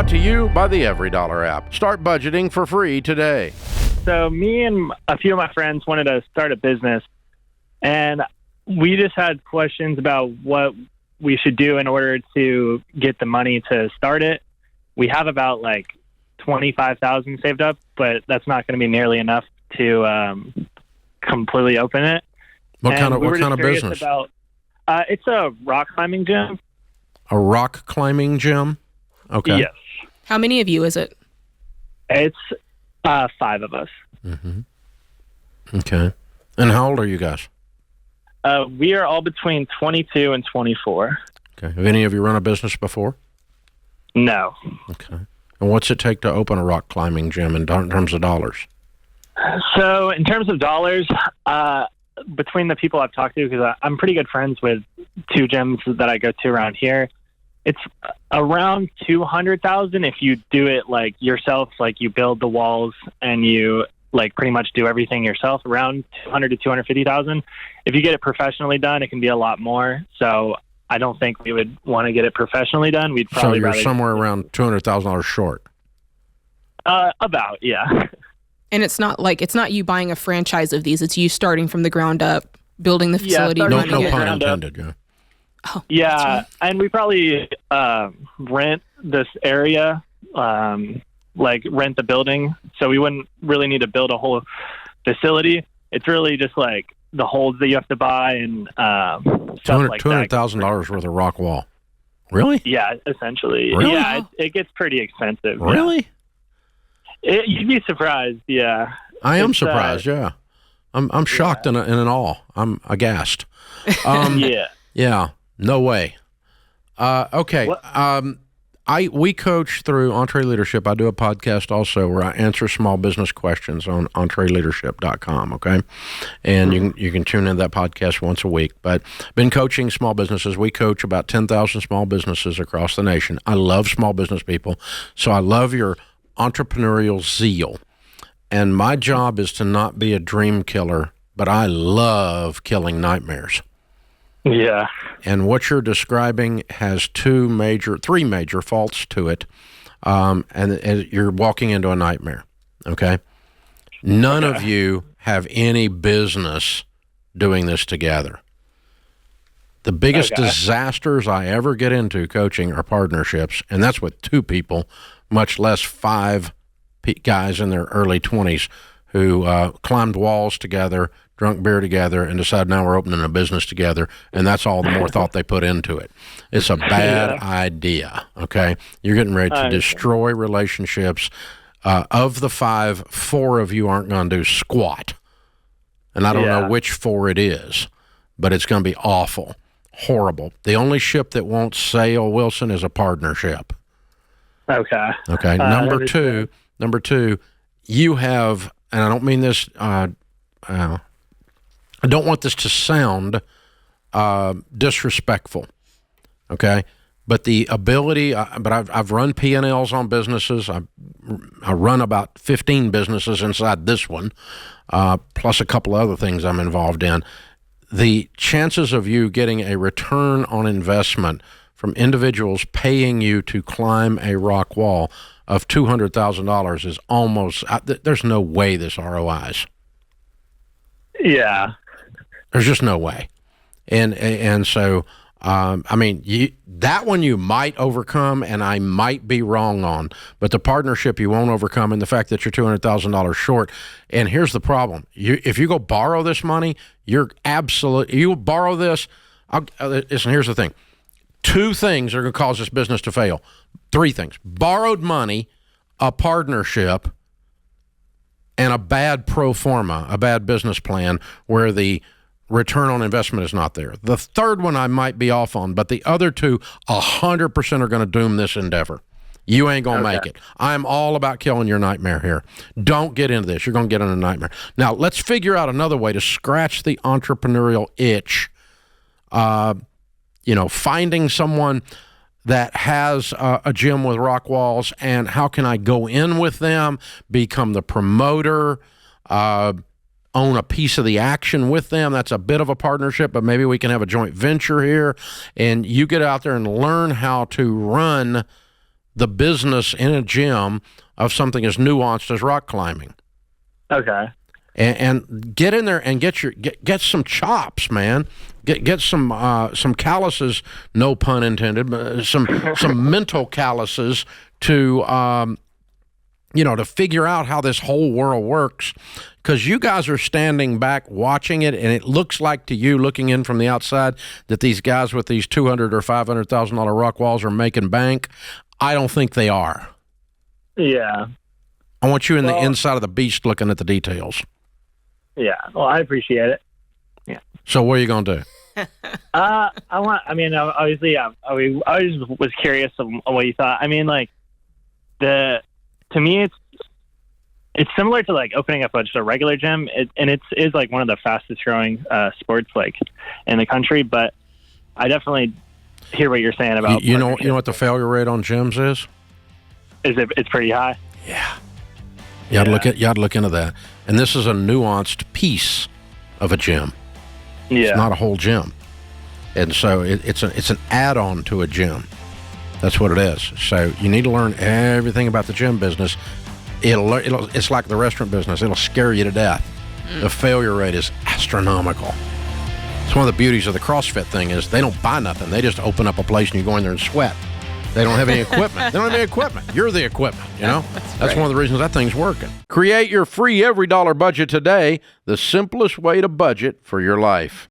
Brought to you by the Every Dollar app. Start budgeting for free today. So me and a few of my friends wanted to start a business, and we just had questions about what we should do in order to get the money to start it. We have about like $25,000 saved up, but that's not going to be nearly enough to completely open it. What kind of business? It's a rock climbing gym. A rock climbing gym? Okay. Yes. How many of you is it? It's 5 of us. Mm-hmm. Okay. And how old are you guys? We are all between 22 and 24. Okay. Have any of you run a business before? No. Okay. And what's it take to open a rock climbing gym in terms of dollars? So in terms of dollars, between the people I've talked to, because I'm pretty good friends with 2 gyms that I go to around here, it's around $200,000 if you do it like yourself, like you build the walls and you like pretty much do everything yourself. Around $200,000 to $250,000. If you get it professionally done, it can be a lot more. So I don't think we would want to get it professionally done. We'd probably so you're somewhere around $200,000 short. About, yeah. And it's not you buying a franchise of these. It's you starting from the ground up, building the facility. No pun intended. Yeah. Oh, yeah, and we probably rent this area, like rent the building, so we wouldn't really need to build a whole facility. It's really just like the holds that you have to buy and stuff like that. $200,000 worth of rock wall. Really? Yeah, essentially. Really? Yeah, it gets pretty expensive. Really? Yeah. You'd be surprised. Yeah, I am surprised. Yeah, I'm shocked and in awe. I'm aghast. Yeah. Yeah. No way. Okay. We coach through EntreLeadership. I do a podcast also where I answer small business questions on EntreLeadership.com. Okay. And you can tune in that podcast once a week, but been coaching small businesses. We coach about 10,000 small businesses across the nation. I love small business people. So I love your entrepreneurial zeal. And my job is to not be a dream killer, but I love killing nightmares. Yeah. And what you're describing has three major faults to it. And you're walking into a nightmare. Okay. None of you have any business doing this together. The biggest disasters I ever get into coaching are partnerships. And that's with 2 people, much less 5 guys in their early 20s who climbed walls together, drunk beer together, and decided now we're opening a business together, and that's all the more thought they put into it. It's a bad idea, okay? You're getting ready to destroy relationships. Of the 5, 4 of you aren't going to do squat. And I don't know which 4 it is, but it's going to be awful, horrible. The only ship that won't sail, Wilson, is a partnership. Okay. Okay. Number two, you have, and I don't mean this, I don't want this to sound disrespectful, okay? But the ability, I've run P&Ls on businesses. I run about 15 businesses inside this one, plus a couple other things I'm involved in. The chances of you getting a return on investment from individuals paying you to climb a rock wall of $200,000 is almost, there's no way this ROIs. Yeah. There's just no way. And so, I mean, that one you might overcome, and I might be wrong on, but the partnership you won't overcome, and the fact that you're $200,000 short. And here's the problem. If you go borrow this money, you borrow this. Listen, here's the thing. 2 things are going to cause this business to fail. 3 things. Borrowed money, a partnership, and a bad pro forma, a bad business plan where the return on investment is not there. The 3rd one I might be off on, but the other 2, 100% are going to doom this endeavor. You ain't going to make it. I'm all about killing your nightmare here. Don't get into this. You're going to get in a nightmare. Now, let's figure out another way to scratch the entrepreneurial itch. Finding someone that has a gym with rock walls, and how can I go in with them, become the promoter, own a piece of the action with them. That's a bit of a partnership, but maybe we can have a joint venture here, and you get out there and learn how to run the business in a gym of something as nuanced as rock climbing. Okay. And get in there and get some chops, man. Get some calluses, no pun intended, but some mental calluses to to figure out how this whole world works. Because you guys are standing back watching it, and it looks like to you, looking in from the outside, that these guys with these $200,000 or $500,000 rock walls are making bank. I don't think they are. Yeah. I want you in the inside of the beast looking at the details. Yeah. Well, I appreciate it. Yeah. So what are you going to do? Obviously, yeah. I was curious of what you thought. I mean, like, to me, it's similar to like opening up just a regular gym, and it is like one of the fastest growing sports like in the country. But I definitely hear what you're saying about you know what the failure rate on gyms is? It's pretty high. Yeah. You ought to look into that. And this is a nuanced piece of a gym. Yeah. It's not a whole gym. And so it's an add-on to a gym. That's what it is. So you need to learn everything about the gym business. It's like the restaurant business. It'll scare you to death. The failure rate is astronomical. It's one of the beauties of the CrossFit thing is they don't buy nothing. They just open up a place and you go in there and sweat. They don't have any equipment. They don't have any equipment. You're the equipment, you know? That's one of the reasons that thing's working. Create your free every dollar budget today, the simplest way to budget for your life.